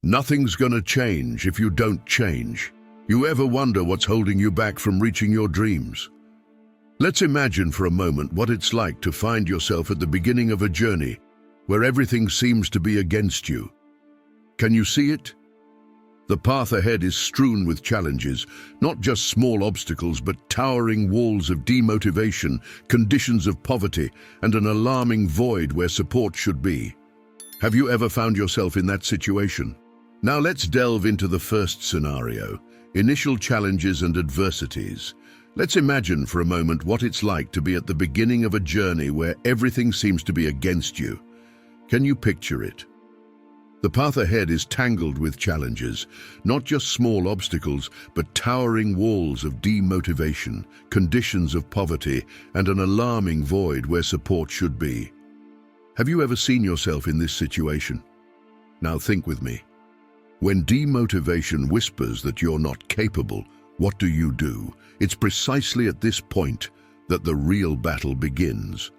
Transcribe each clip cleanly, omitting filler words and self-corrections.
Nothing's gonna change if you don't change. You ever wonder what's holding you back from reaching your dreams? Let's imagine for a moment what it's like to find yourself at the beginning of a journey where everything seems to be against you. Can you see it? The path ahead is strewn with challenges, not just small obstacles, but towering walls of demotivation, conditions of poverty, and an alarming void where support should be. Have you ever found yourself in that situation? Now let's delve into the first scenario, initial challenges and adversities. Let's imagine for a moment what it's like to be at the beginning of a journey where everything seems to be against you. Can you picture it? The path ahead is tangled with challenges, not just small obstacles, but towering walls of demotivation, conditions of poverty, and an alarming void where support should be. Have you ever seen yourself in this situation? Now think with me. When demotivation whispers that you're not capable, what do? It's precisely at this point that the real battle begins.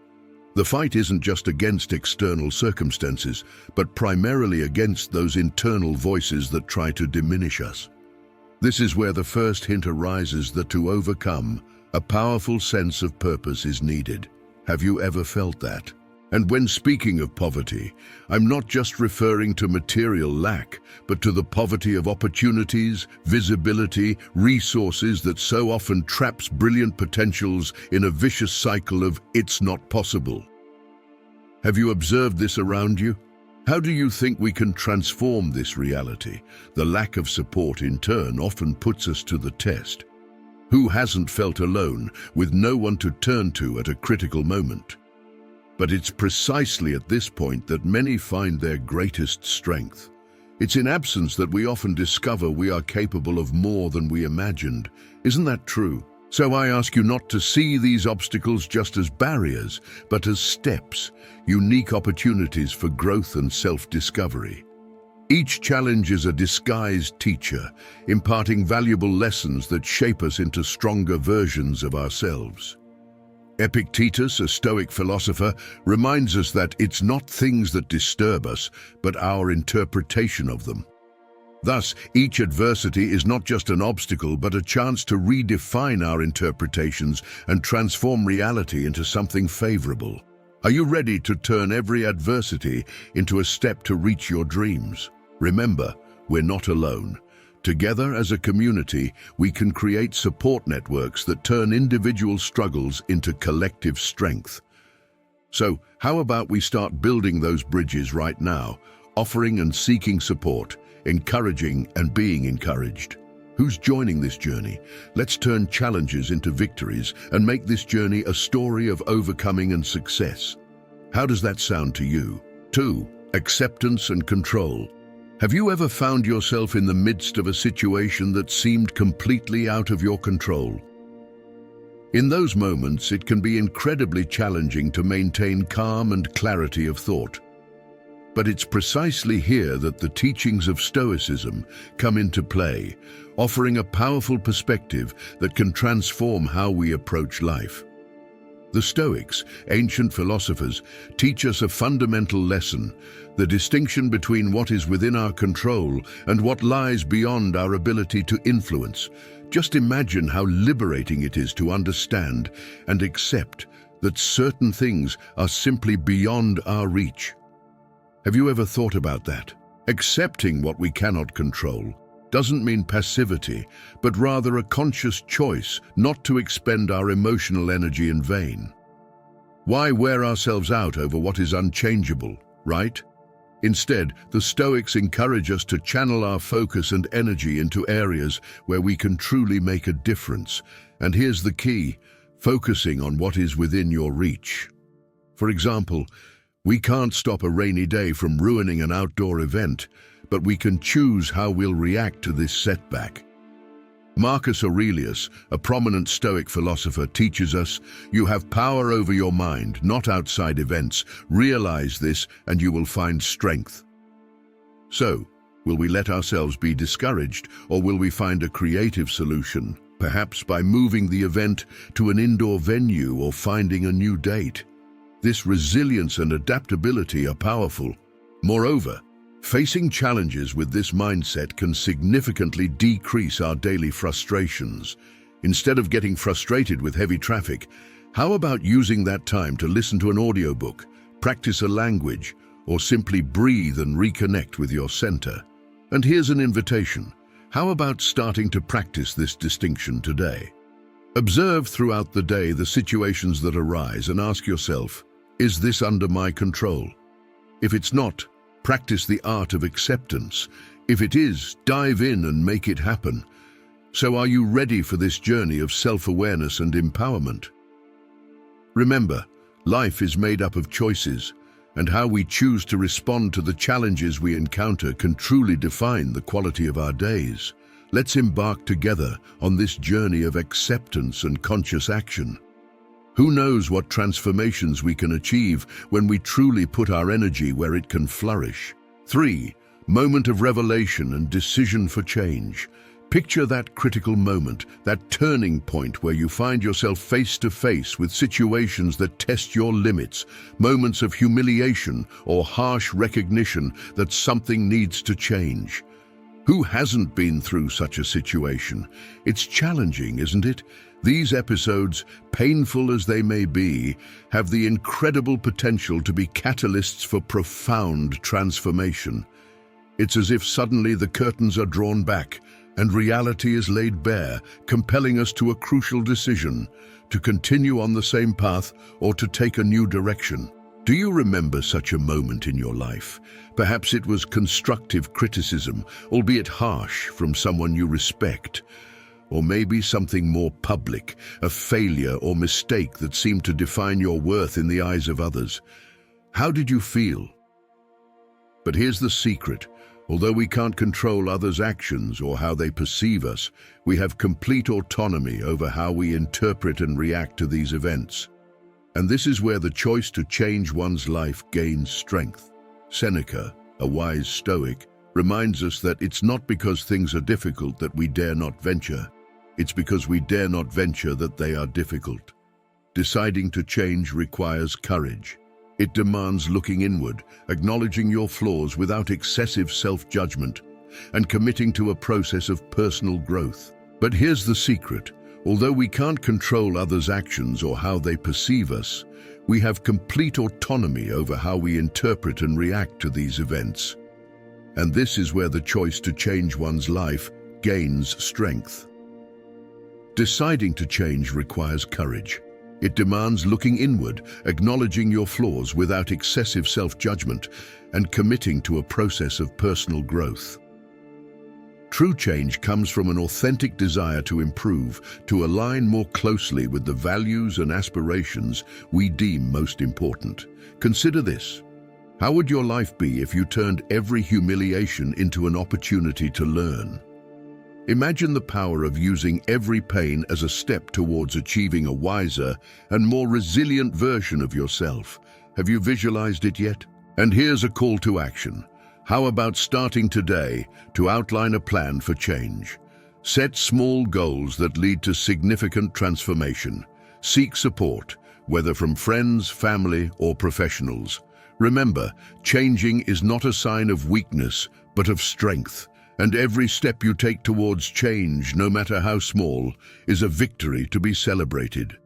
The fight isn't just against external circumstances, but primarily against those internal voices that try to diminish us. This is where the first hint arises that to overcome, a powerful sense of purpose is needed. Have you ever felt that? And when speaking of poverty, I'm not just referring to material lack, but to the poverty of opportunities, visibility, resources that so often traps brilliant potentials in a vicious cycle of "it's not possible." Have you observed this around you? How do you think we can transform this reality? The lack of support in turn often puts us to the test. Who hasn't felt alone, with no one to turn to at a critical moment? But it's precisely at this point that many find their greatest strength. It's in absence that we often discover we are capable of more than we imagined. Isn't that true? So I ask you not to see these obstacles just as barriers, but as steps, unique opportunities for growth and self-discovery. Each challenge is a disguised teacher, imparting valuable lessons that shape us into stronger versions of ourselves. Epictetus, a Stoic philosopher, reminds us that it's not things that disturb us, but our interpretation of them. Thus, each adversity is not just an obstacle, but a chance to redefine our interpretations and transform reality into something favorable. Are you ready to turn every adversity into a step to reach your dreams? Remember, we're not alone. Together as a community, we can create support networks that turn individual struggles into collective strength. So, how about we start building those bridges right now, offering and seeking support, encouraging and being encouraged? Who's joining this journey? Let's turn challenges into victories and make this journey a story of overcoming and success. How does that sound to you? 2. Acceptance and control. Have you ever found yourself in the midst of a situation that seemed completely out of your control? In those moments, it can be incredibly challenging to maintain calm and clarity of thought. But it's precisely here that the teachings of Stoicism come into play, offering a powerful perspective that can transform how we approach life. The Stoics, ancient philosophers, teach us a fundamental lesson: the distinction between what is within our control and what lies beyond our ability to influence. Just imagine how liberating it is to understand and accept that certain things are simply beyond our reach. Have you ever thought about that? Accepting what we cannot control doesn't mean passivity, but rather a conscious choice not to expend our emotional energy in vain. Why wear ourselves out over what is unchangeable, right? Instead, the Stoics encourage us to channel our focus and energy into areas where we can truly make a difference. And here's the key: focusing on what is within your reach. For example, we can't stop a rainy day from ruining an outdoor event, but we can choose how we'll react to this setback. Marcus Aurelius, a prominent Stoic philosopher, teaches us, "You have power over your mind, not outside events. Realize this and you will find strength." So, will we let ourselves be discouraged, or will we find a creative solution, perhaps by moving the event to an indoor venue or finding a new date? This resilience and adaptability are powerful. Moreover, Facing challenges with this mindset can significantly decrease our daily frustrations. Instead of getting frustrated with heavy traffic, how about using that time to listen to an audiobook, practice a language, or simply breathe and reconnect with your center? And here's an invitation. How about starting to practice this distinction today? Observe throughout the day the situations that arise and ask yourself, is this under my control? If it's not, practice the art of acceptance. If it is, dive in and make it happen. So are you ready for this journey of self-awareness and empowerment? Remember, life is made up of choices, and how we choose to respond to the challenges we encounter can truly define the quality of our days. Let's embark together on this journey of acceptance and conscious action. Who knows what transformations we can achieve when we truly put our energy where it can flourish? 3. Moment of revelation and decision for change. Picture that critical moment, that turning point where you find yourself face to face with situations that test your limits, moments of humiliation or harsh recognition that something needs to change. Who hasn't been through such a situation? It's challenging, isn't it? These episodes, painful as they may be, have the incredible potential to be catalysts for profound transformation. It's as if suddenly the curtains are drawn back and reality is laid bare, compelling us to a crucial decision, to continue on the same path or to take a new direction. Do you remember such a moment in your life? Perhaps it was constructive criticism, albeit harsh, from someone you respect. Or maybe something more public, a failure or mistake that seemed to define your worth in the eyes of others. How did you feel? But here's the secret. Although we can't control others' actions or how they perceive us, we have complete autonomy over how we interpret and react to these events. And this is where the choice to change one's life gains strength. Seneca, a wise Stoic, reminds us that it's not because things are difficult that we dare not venture. It's because we dare not venture that they are difficult. Deciding to change requires courage. It demands looking inward, acknowledging your flaws without excessive self-judgment, and committing to a process of personal growth. But here's the secret. Although we can't control others' actions or how they perceive us, we have complete autonomy over how we interpret and react to these events. And this is where the choice to change one's life gains strength. Deciding to change requires courage. It demands looking inward, acknowledging your flaws without excessive self-judgment, and committing to a process of personal growth. True change comes from an authentic desire to improve, to align more closely with the values and aspirations we deem most important. Consider this. How would your life be if you turned every humiliation into an opportunity to learn? Imagine the power of using every pain as a step towards achieving a wiser and more resilient version of yourself. Have you visualized it yet? And here's a call to action. How about starting today to outline a plan for change? Set small goals that lead to significant transformation. Seek support, whether from friends, family, or professionals. Remember, changing is not a sign of weakness, but of strength. And every step you take towards change, no matter how small, is a victory to be celebrated.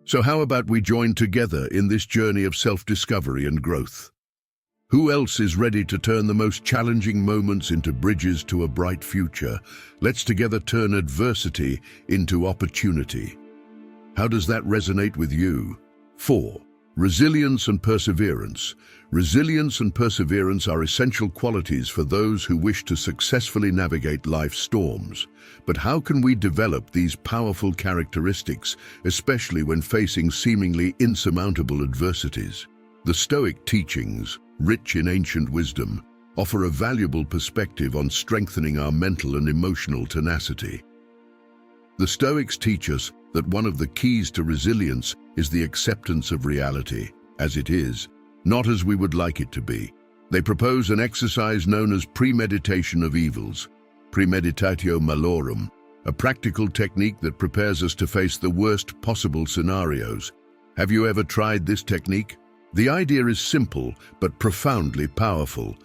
So how about we join together in this journey of self-discovery and growth? Who else is ready to turn the most challenging moments into bridges to a bright future? Let's together turn adversity into opportunity. How does that resonate with you? 4. Resilience and perseverance. Resilience and perseverance are essential qualities for those who wish to successfully navigate life's storms. But how can we develop these powerful characteristics, especially when facing seemingly insurmountable adversities? The Stoic teachings, rich in ancient wisdom, offer a valuable perspective on strengthening our mental and emotional tenacity. The Stoics teach us that one of the keys to resilience is the acceptance of reality, as it is, not as we would like it to be. They propose an exercise known as premeditation of evils, premeditatio malorum, a practical technique that prepares us to face the worst possible scenarios. Have you ever tried this technique? The idea is simple but profoundly powerful.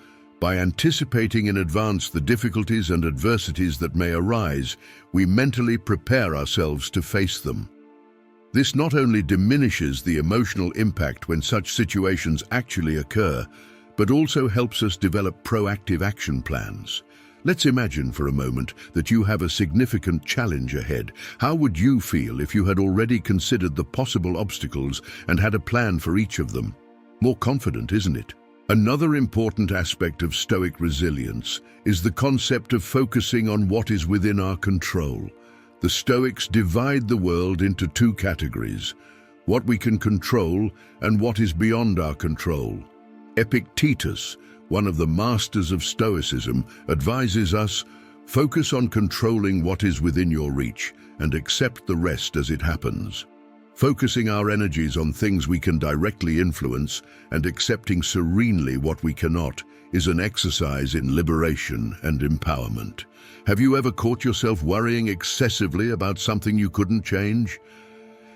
By anticipating in advance the difficulties and adversities that may arise, we mentally prepare ourselves to face them. This not only diminishes the emotional impact when such situations actually occur, but also helps us develop proactive action plans. Let's imagine for a moment that you have a significant challenge ahead. How would you feel if you had already considered the possible obstacles and had a plan for each of them? More confident, isn't it? Another important aspect of Stoic resilience is the concept of focusing on what is within our control. The Stoics divide the world into two categories: what we can control and what is beyond our control. Epictetus, one of the masters of Stoicism, advises us, focus on controlling what is within your reach and accept the rest as it happens. Focusing our energies on things we can directly influence and accepting serenely what we cannot is an exercise in liberation and empowerment. Have you ever caught yourself worrying excessively about something you couldn't change?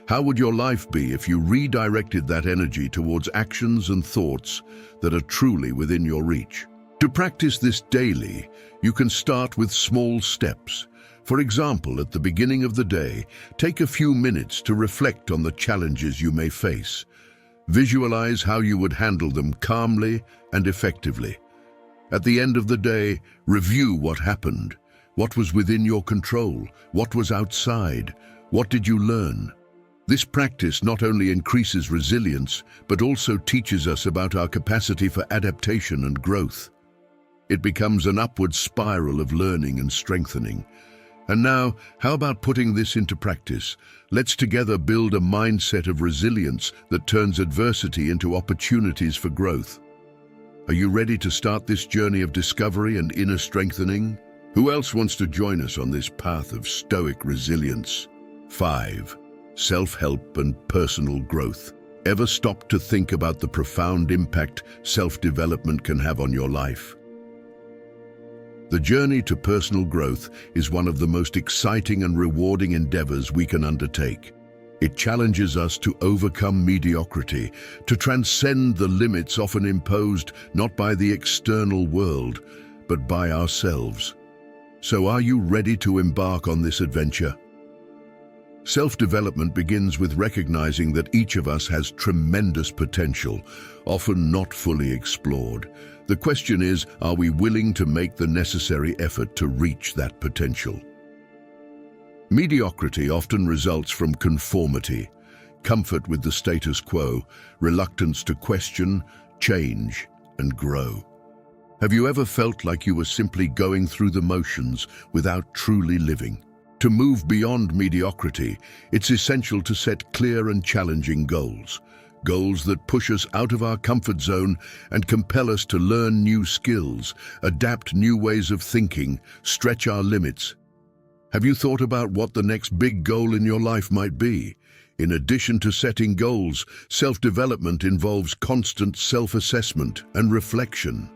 How would your life be if you redirected that energy towards actions and thoughts that are truly within your reach? To practice this daily, you can start with small steps. For example, at the beginning of the day, take a few minutes to reflect on the challenges you may face. Visualize how you would handle them calmly and effectively. At the end of the day, review what happened. What was within your control? What was outside? What did you learn? This practice not only increases resilience, but also teaches us about our capacity for adaptation and growth. It becomes an upward spiral of learning and strengthening. And now, how about putting this into practice? Let's together build a mindset of resilience that turns adversity into opportunities for growth. Are you ready to start this journey of discovery and inner strengthening? Who else wants to join us on this path of Stoic resilience? 5. Self-help and personal growth. Ever stop to think about the profound impact self-development can have on your life? The journey to personal growth is one of the most exciting and rewarding endeavors we can undertake. It challenges us to overcome mediocrity, to transcend the limits often imposed not by the external world, but by ourselves. So are you ready to embark on this adventure? Self-development begins with recognizing that each of us has tremendous potential, often not fully explored. The question is, are we willing to make the necessary effort to reach that potential? Mediocrity often results from conformity, comfort with the status quo, reluctance to question, change, and grow. Have you ever felt like you were simply going through the motions without truly living? To move beyond mediocrity, it's essential to set clear and challenging goals. Goals that push us out of our comfort zone and compel us to learn new skills, adapt new ways of thinking, stretch our limits. Have you thought about what the next big goal in your life might be? In addition to setting goals, self-development involves constant self-assessment and reflection.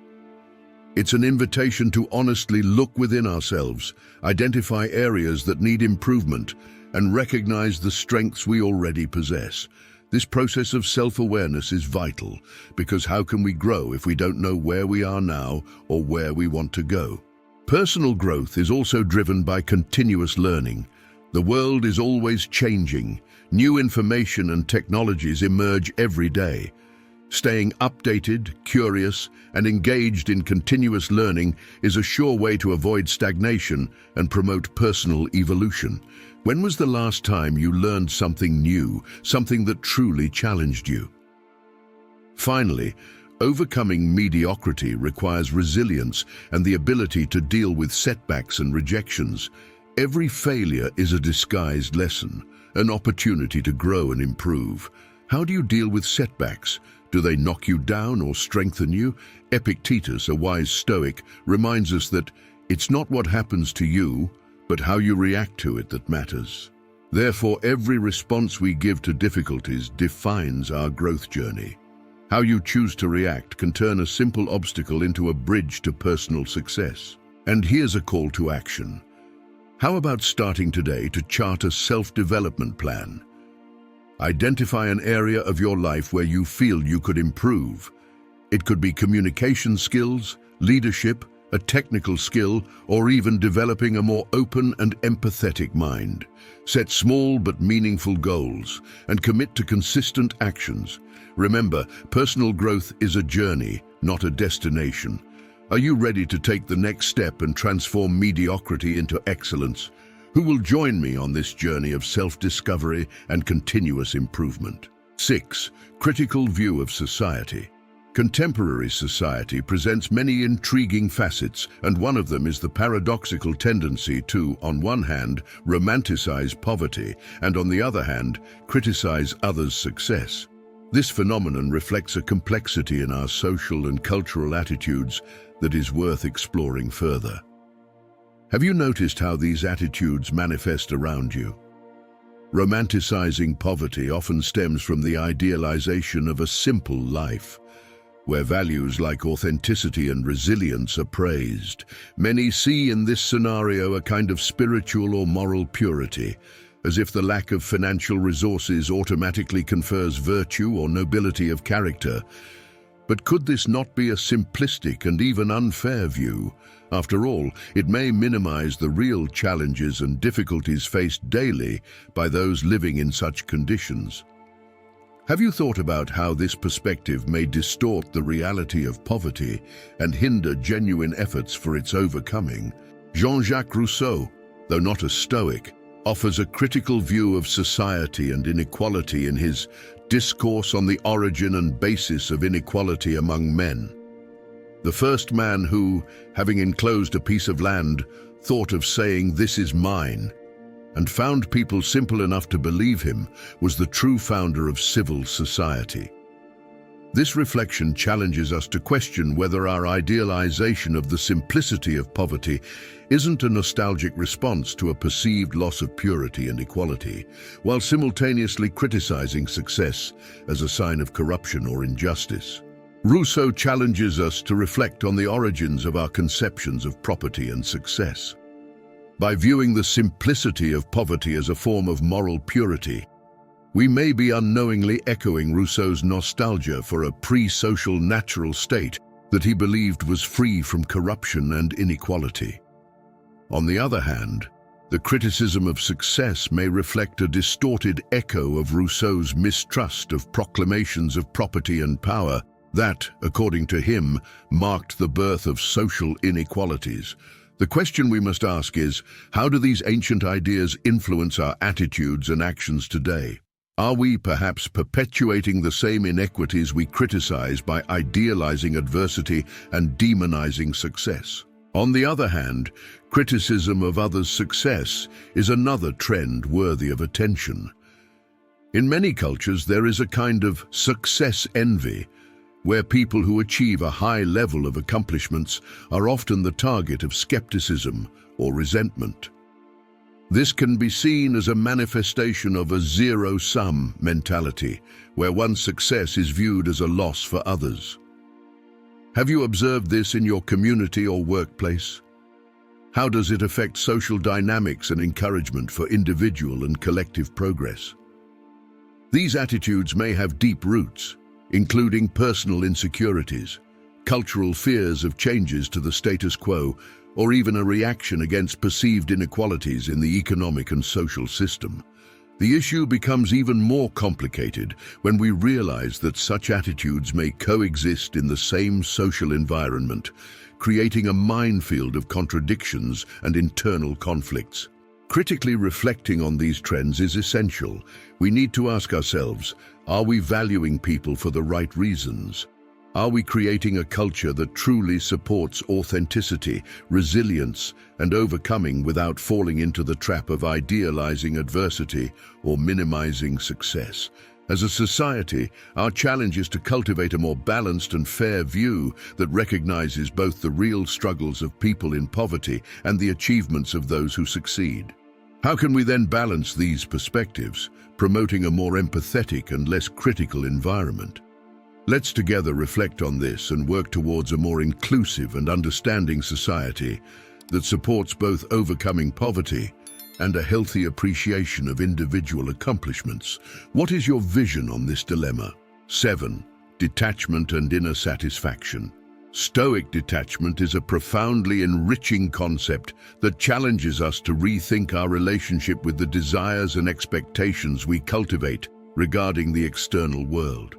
It's an invitation to honestly look within ourselves, identify areas that need improvement, and recognize the strengths we already possess. This process of self-awareness is vital, because how can we grow if we don't know where we are now or where we want to go? Personal growth is also driven by continuous learning. The world is always changing. New information and technologies emerge every day. Staying updated, curious, and engaged in continuous learning is a sure way to avoid stagnation and promote personal evolution. When was the last time you learned something new, something that truly challenged you? Finally, overcoming mediocrity requires resilience and the ability to deal with setbacks and rejections. Every failure is a disguised lesson, an opportunity to grow and improve. How do you deal with setbacks? Do they knock you down or strengthen you? Epictetus, a wise Stoic, reminds us that it's not what happens to you, but how you react to it that matters. Therefore, every response we give to difficulties defines our growth journey. How you choose to react can turn a simple obstacle into a bridge to personal success. And here's a call to action. How about starting today to chart a self-development plan? Identify an area of your life where you feel you could improve. It could be communication skills, leadership, a technical skill, or even developing a more open and empathetic mind. Set small but meaningful goals and commit to consistent actions. Remember, personal growth is a journey, not a destination. Are you ready to take the next step and transform mediocrity into excellence? Who will join me on this journey of self-discovery and continuous improvement? 6. Critical view of society. Contemporary society presents many intriguing facets, and one of them is the paradoxical tendency to, on one hand, romanticize poverty, and on the other hand, criticize others' success. This phenomenon reflects a complexity in our social and cultural attitudes that is worth exploring further. Have you noticed how these attitudes manifest around you? Romanticizing poverty often stems from the idealization of a simple life, where values like authenticity and resilience are praised. Many see in this scenario a kind of spiritual or moral purity, as if the lack of financial resources automatically confers virtue or nobility of character. But could this not be a simplistic and even unfair view? After all, it may minimize the real challenges and difficulties faced daily by those living in such conditions. Have you thought about how this perspective may distort the reality of poverty and hinder genuine efforts for its overcoming? Jean-Jacques Rousseau, though not a Stoic, offers a critical view of society and inequality in his Discourse on the Origin and Basis of Inequality Among Men. The first man who, having enclosed a piece of land, thought of saying, "This is mine," and found people simple enough to believe him, was the true founder of civil society. This reflection challenges us to question whether our idealization of the simplicity of poverty isn't a nostalgic response to a perceived loss of purity and equality, while simultaneously criticizing success as a sign of corruption or injustice. Rousseau challenges us to reflect on the origins of our conceptions of property and success. By viewing the simplicity of poverty as a form of moral purity, we may be unknowingly echoing Rousseau's nostalgia for a pre-social natural state that he believed was free from corruption and inequality. On the other hand, the criticism of success may reflect a distorted echo of Rousseau's mistrust of proclamations of property and power that, according to him, marked the birth of social inequalities. The question we must ask is, how do these ancient ideas influence our attitudes and actions today? Are we perhaps perpetuating the same inequities we criticize by idealizing adversity and demonizing success? On the other hand, criticism of others' success is another trend worthy of attention. In many cultures, there is a kind of success envy, where people who achieve a high level of accomplishments are often the target of skepticism or resentment. This can be seen as a manifestation of a zero-sum mentality, where one's success is viewed as a loss for others. Have you observed this in your community or workplace? How does it affect social dynamics and encouragement for individual and collective progress? These attitudes may have deep roots, including personal insecurities, cultural fears of changes to the status quo, or even a reaction against perceived inequalities in the economic and social system. The issue becomes even more complicated when we realize that such attitudes may coexist in the same social environment, creating a minefield of contradictions and internal conflicts. Critically reflecting on these trends is essential. We need to ask ourselves, are we valuing people for the right reasons? Are we creating a culture that truly supports authenticity, resilience, and overcoming without falling into the trap of idealizing adversity or minimizing success? As a society, our challenge is to cultivate a more balanced and fair view that recognizes both the real struggles of people in poverty and the achievements of those who succeed. How can we then balance these perspectives, promoting a more empathetic and less critical environment? Let's together reflect on this and work towards a more inclusive and understanding society that supports both overcoming poverty and a healthy appreciation of individual accomplishments. What is your vision on this dilemma? 7. Detachment and inner satisfaction. Stoic detachment is a profoundly enriching concept that challenges us to rethink our relationship with the desires and expectations we cultivate regarding the external world.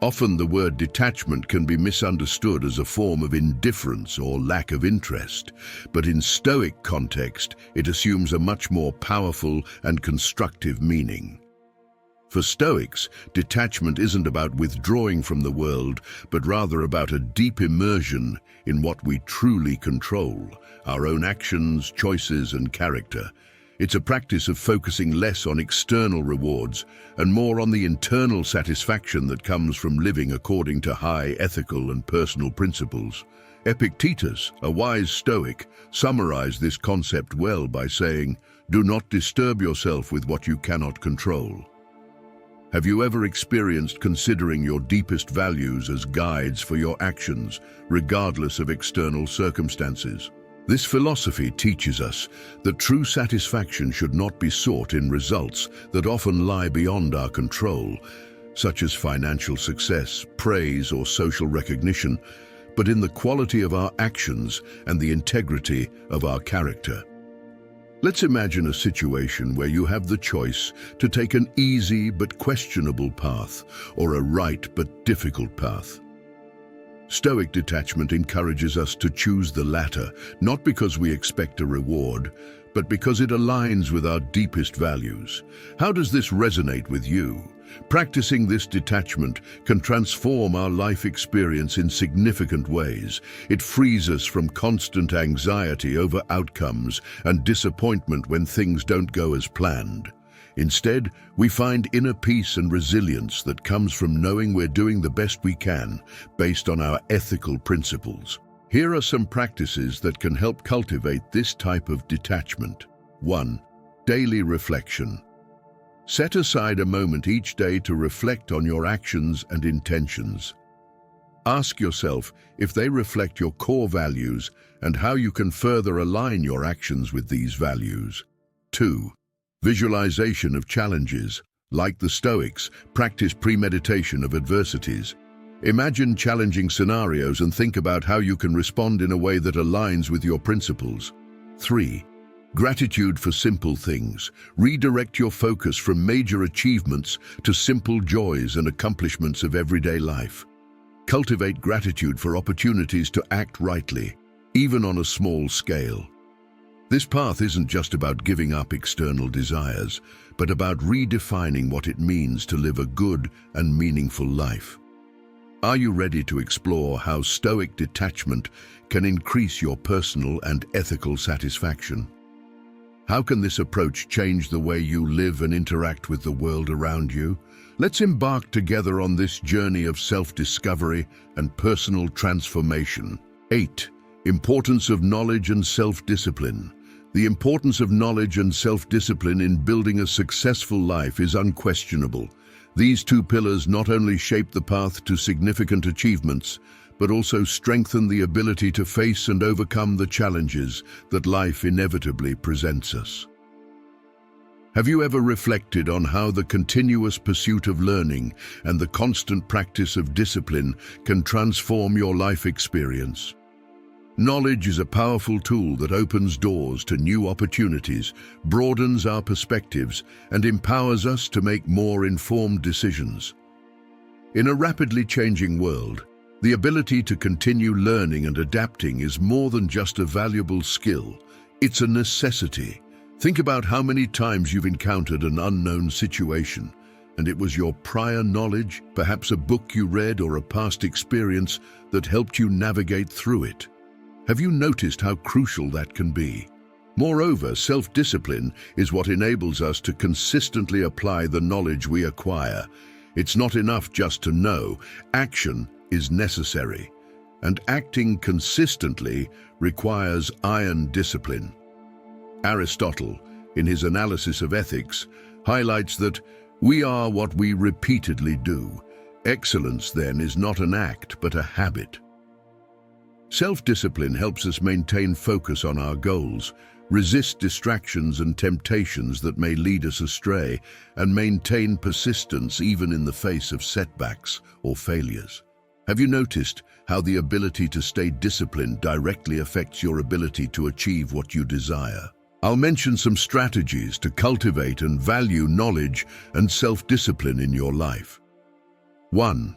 Often the word detachment can be misunderstood as a form of indifference or lack of interest, but in Stoic context, it assumes a much more powerful and constructive meaning. For Stoics, detachment isn't about withdrawing from the world, but rather about a deep immersion in what we truly control, our own actions, choices, and character. It's a practice of focusing less on external rewards and more on the internal satisfaction that comes from living according to high ethical and personal principles. Epictetus, a wise Stoic, summarized this concept well by saying, "Do not disturb yourself with what you cannot control." Have you ever experienced considering your deepest values as guides for your actions, regardless of external circumstances? This philosophy teaches us that true satisfaction should not be sought in results that often lie beyond our control, such as financial success, praise, or social recognition, but in the quality of our actions and the integrity of our character. Let's imagine a situation where you have the choice to take an easy but questionable path or a right but difficult path. Stoic detachment encourages us to choose the latter, not because we expect a reward, but because it aligns with our deepest values. How does this resonate with you? Practicing this detachment can transform our life experience in significant ways. It frees us from constant anxiety over outcomes and disappointment when things don't go as planned. Instead, we find inner peace and resilience that comes from knowing we're doing the best we can based on our ethical principles. Here are some practices that can help cultivate this type of detachment. 1. Daily reflection. Set aside a moment each day to reflect on your actions and intentions. Ask yourself if they reflect your core values and how you can further align your actions with these values. 2. Visualization of challenges. Like the Stoics, practice premeditation of adversities. Imagine challenging scenarios and think about how you can respond in a way that aligns with your principles. 3. Gratitude for simple things. Redirect your focus from major achievements to simple joys and accomplishments of everyday life. Cultivate gratitude for opportunities to act rightly, even on a small scale. This path isn't just about giving up external desires, but about redefining what it means to live a good and meaningful life. Are you ready to explore how Stoic detachment can increase your personal and ethical satisfaction? How can this approach change the way you live and interact with the world around you? Let's embark together on this journey of self-discovery and personal transformation. 8. Importance of knowledge and self-discipline. The importance of knowledge and self-discipline in building a successful life is unquestionable. These two pillars not only shape the path to significant achievements, but also strengthen the ability to face and overcome the challenges that life inevitably presents us. Have you ever reflected on how the continuous pursuit of learning and the constant practice of discipline can transform your life experience? Knowledge is a powerful tool that opens doors to new opportunities, broadens our perspectives, and empowers us to make more informed decisions. In a rapidly changing world, the ability to continue learning and adapting is more than just a valuable skill. It's a necessity. Think about how many times you've encountered an unknown situation, and it was your prior knowledge, perhaps a book you read or a past experience, that helped you navigate through it. Have you noticed how crucial that can be? Moreover, self-discipline is what enables us to consistently apply the knowledge we acquire. It's not enough just to know. Action is necessary, and acting consistently requires iron discipline. Aristotle, in his analysis of ethics, highlights that we are what we repeatedly do. Excellence, then, is not an act, but a habit. Self-discipline helps us maintain focus on our goals, resist distractions and temptations that may lead us astray, and maintain persistence even in the face of setbacks or failures. Have you noticed how the ability to stay disciplined directly affects your ability to achieve what you desire? I'll mention some strategies to cultivate and value knowledge and self-discipline in your life. 1.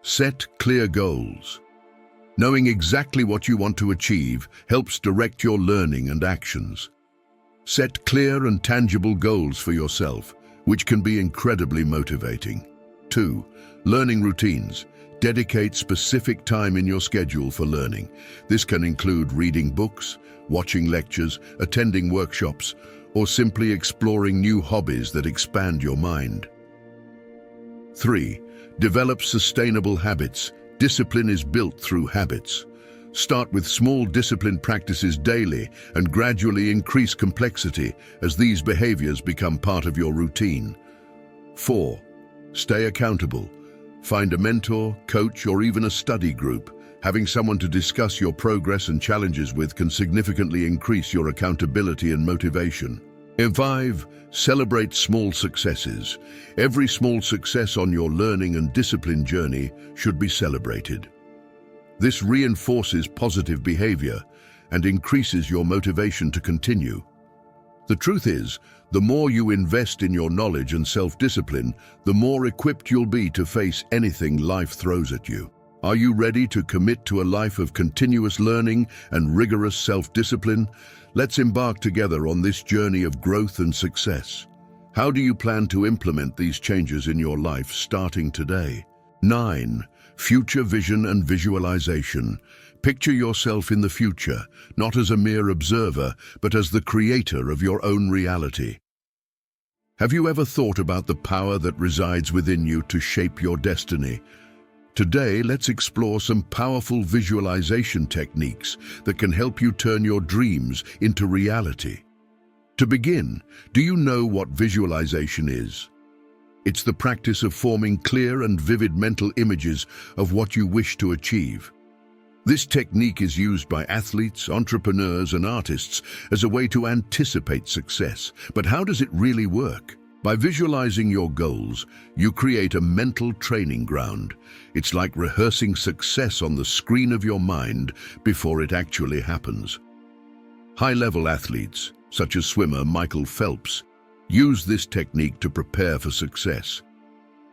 Set clear goals. Knowing exactly what you want to achieve helps direct your learning and actions. Set clear and tangible goals for yourself, which can be incredibly motivating. 2. Learning routines. Dedicate specific time in your schedule for learning. This can include reading books, watching lectures, attending workshops, or simply exploring new hobbies that expand your mind. 3. Develop sustainable habits. Discipline is built through habits. Start with small disciplined practices daily and gradually increase complexity as these behaviors become part of your routine. 4. Stay accountable. Find a mentor, coach, or even a study group. Having someone to discuss your progress and challenges with can significantly increase your accountability and motivation. 5. Celebrate small successes. Every small success on your learning and discipline journey should be celebrated. This reinforces positive behavior and increases your motivation to continue. The truth is, the more you invest in your knowledge and self-discipline, the more equipped you'll be to face anything life throws at you. Are you ready to commit to a life of continuous learning and rigorous self-discipline? Let's embark together on this journey of growth and success. How do you plan to implement these changes in your life starting today? 9. Future vision and visualization. Picture yourself in the future, not as a mere observer, but as the creator of your own reality. Have you ever thought about the power that resides within you to shape your destiny? Today, let's explore some powerful visualization techniques that can help you turn your dreams into reality. To begin, do you know what visualization is? It's the practice of forming clear and vivid mental images of what you wish to achieve. This technique is used by athletes, entrepreneurs, and artists as a way to anticipate success. But how does it really work? By visualizing your goals, you create a mental training ground. It's like rehearsing success on the screen of your mind before it actually happens. High-level athletes, such as swimmer Michael Phelps, use this technique to prepare for success.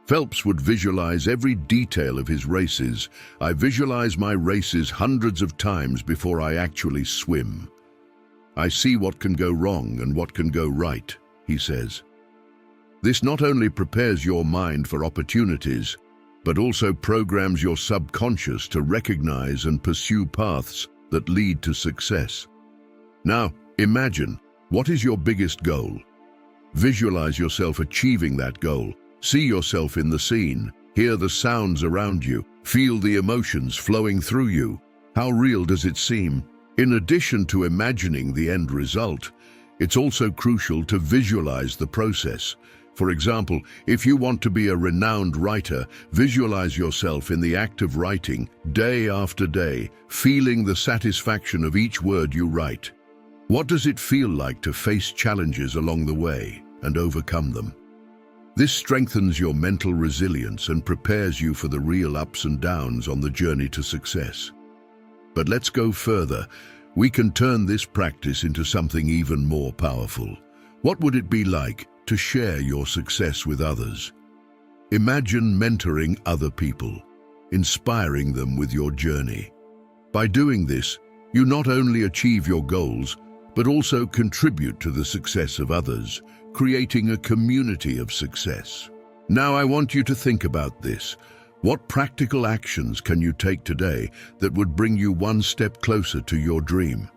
Phelps would visualize every detail of his races. I visualize my races hundreds of times before I actually swim. I see what can go wrong and what can go right, he says. This not only prepares your mind for opportunities, but also programs your subconscious to recognize and pursue paths that lead to success. Now, imagine, what is your biggest goal? Visualize yourself achieving that goal. See yourself in the scene, hear the sounds around you, feel the emotions flowing through you. How real does it seem? In addition to imagining the end result, it's also crucial to visualize the process. For example, if you want to be a renowned writer, visualize yourself in the act of writing, day after day, feeling the satisfaction of each word you write. What does it feel like to face challenges along the way and overcome them? This strengthens your mental resilience and prepares you for the real ups and downs on the journey to success. But let's go further. We can turn this practice into something even more powerful. What would it be like to share your success with others? Imagine mentoring other people, inspiring them with your journey. By doing this, you not only achieve your goals, but also contribute to the success of others, creating a community of success. Now I want you to think about this. What practical actions can you take today that would bring you one step closer to your dream?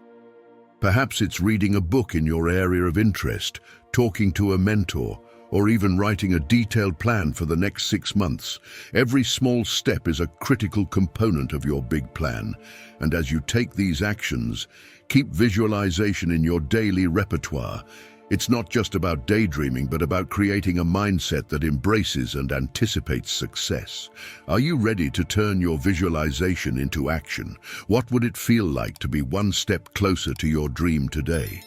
Perhaps it's reading a book in your area of interest, talking to a mentor, or even writing a detailed plan for the next 6 months. Every small step is a critical component of your big plan. And as you take these actions, keep visualization in your daily repertoire. It's not just about daydreaming, but about creating a mindset that embraces and anticipates success. Are you ready to turn your visualization into action? What would it feel like to be one step closer to your dream today?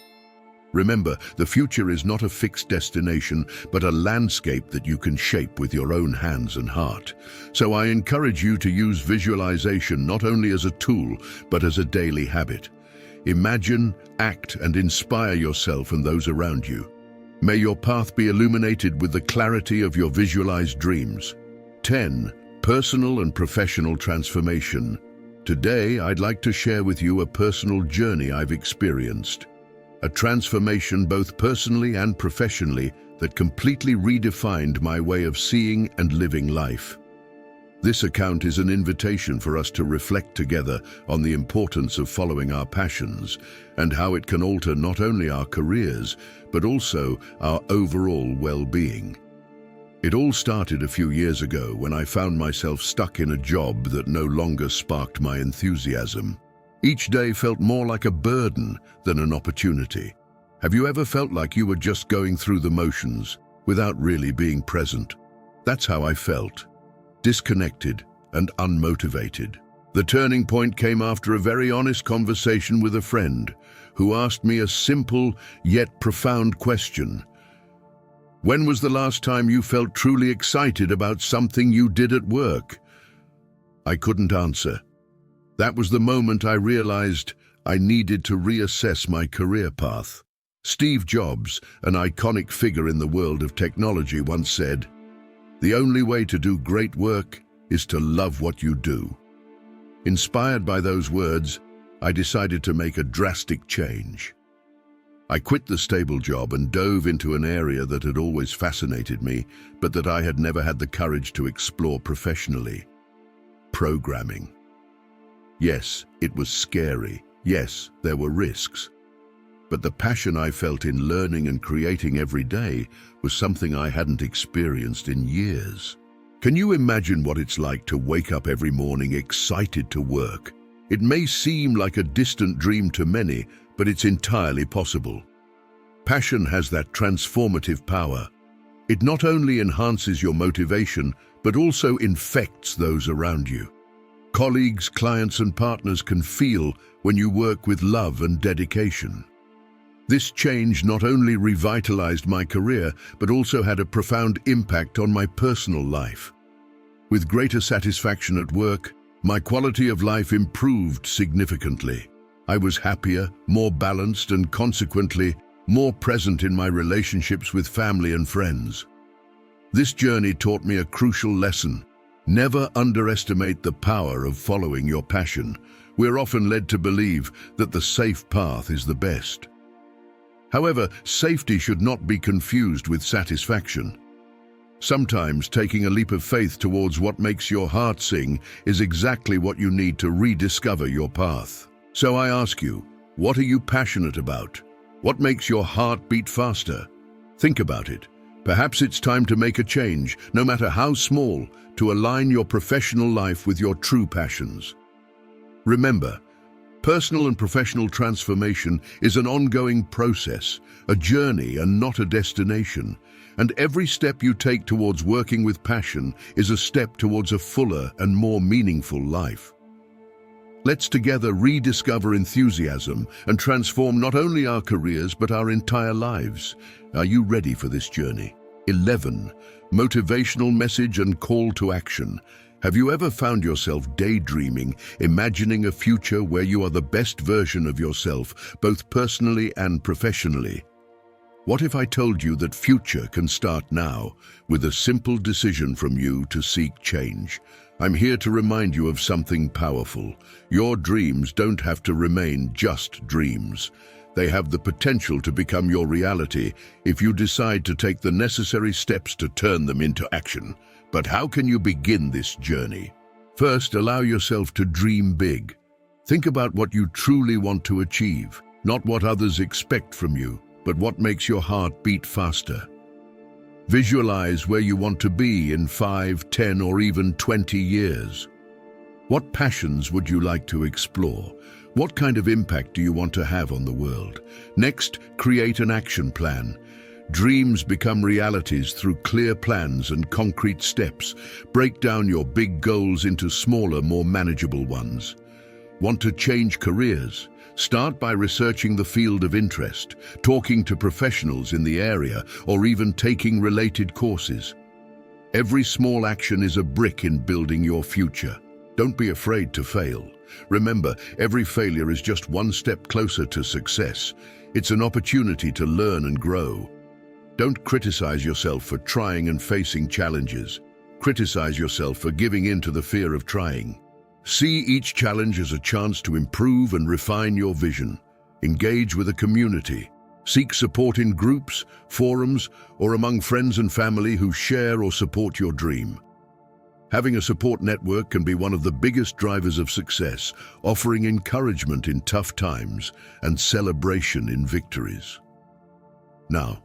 Remember, the future is not a fixed destination, but a landscape that you can shape with your own hands and heart. So I encourage you to use visualization not only as a tool, but as a daily habit. Imagine, act, and inspire yourself and those around you. May your path be illuminated with the clarity of your visualized dreams. 10. Personal and professional transformation. Today, I'd like to share with you a personal journey I've experienced. A transformation both personally and professionally that completely redefined my way of seeing and living life. This account is an invitation for us to reflect together on the importance of following our passions and how it can alter not only our careers, but also our overall well-being. It all started a few years ago when I found myself stuck in a job that no longer sparked my enthusiasm. Each day felt more like a burden than an opportunity. Have you ever felt like you were just going through the motions without really being present? That's how I felt, disconnected and unmotivated. The turning point came after a very honest conversation with a friend who asked me a simple yet profound question. When was the last time you felt truly excited about something you did at work? I couldn't answer. That was the moment I realized I needed to reassess my career path. Steve Jobs, an iconic figure in the world of technology, once said, "The only way to do great work is to love what you do." Inspired by those words, I decided to make a drastic change. I quit the stable job and dove into an area that had always fascinated me, but that I had never had the courage to explore professionally: programming. Yes, it was scary. Yes, there were risks. But the passion I felt in learning and creating every day was something I hadn't experienced in years. Can you imagine what it's like to wake up every morning excited to work? It may seem like a distant dream to many, but it's entirely possible. Passion has that transformative power. It not only enhances your motivation, but also infects those around you. Colleagues, clients, and partners can feel when you work with love and dedication. This change not only revitalized my career, but also had a profound impact on my personal life. With greater satisfaction at work, my quality of life improved significantly. I was happier, more balanced, and consequently, more present in my relationships with family and friends. This journey taught me a crucial lesson. Never underestimate the power of following your passion. We're often led to believe that the safe path is the best. However, safety should not be confused with satisfaction. Sometimes taking a leap of faith towards what makes your heart sing is exactly what you need to rediscover your path. So I ask you, what are you passionate about? What makes your heart beat faster? Think about it. Perhaps it's time to make a change, no matter how small, to align your professional life with your true passions. Remember, personal and professional transformation is an ongoing process, a journey and not a destination. And every step you take towards working with passion is a step towards a fuller and more meaningful life. Let's together rediscover enthusiasm and transform not only our careers but our entire lives. Are you ready for this journey? 11. Motivational message and call to action. Have you ever found yourself daydreaming, imagining a future where you are the best version of yourself, both personally and professionally? What if I told you that future can start now, with a simple decision from you to seek change? I'm here to remind you of something powerful. Your dreams don't have to remain just dreams. They have the potential to become your reality if you decide to take the necessary steps to turn them into action. But how can you begin this journey? First, allow yourself to dream big. Think about what you truly want to achieve, not what others expect from you, but what makes your heart beat faster. Visualize where you want to be in 5, 10, or even 20 years. What passions would you like to explore? What kind of impact do you want to have on the world? Next, create an action plan. Dreams become realities through clear plans and concrete steps. Break down your big goals into smaller, more manageable ones. Want to change careers? Start by researching the field of interest, talking to professionals in the area, or even taking related courses. Every small action is a brick in building your future. Don't be afraid to fail. Remember, every failure is just one step closer to success. It's an opportunity to learn and grow. Don't criticize yourself for trying and facing challenges. Criticize yourself for giving in to the fear of trying. See each challenge as a chance to improve and refine your vision. Engage with a community. Seek support in groups, forums, or among friends and family who share or support your dream. Having a support network can be one of the biggest drivers of success, offering encouragement in tough times and celebration in victories. Now,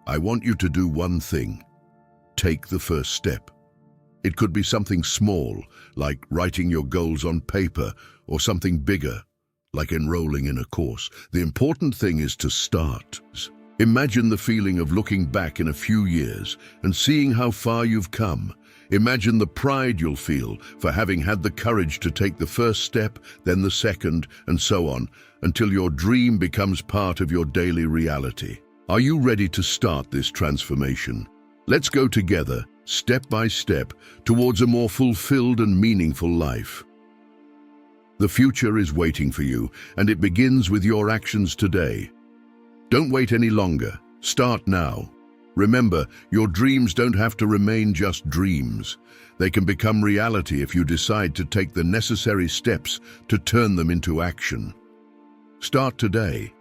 I want you to do one thing. Take the first step. It could be something small, like writing your goals on paper, or something bigger, like enrolling in a course. The important thing is to start. Imagine the feeling of looking back in a few years and seeing how far you've come. Imagine the pride you'll feel for having had the courage to take the first step, then the second, and so on, until your dream becomes part of your daily reality. Are you ready to start this transformation? Let's go together, step by step, towards a more fulfilled and meaningful life. The future is waiting for you, and it begins with your actions today. Don't wait any longer. Start now. Remember, your dreams don't have to remain just dreams. They can become reality if you decide to take the necessary steps to turn them into action. Start today.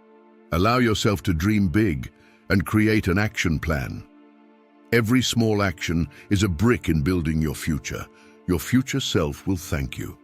Allow yourself to dream big and create an action plan. Every small action is a brick in building your future. Your future self will thank you.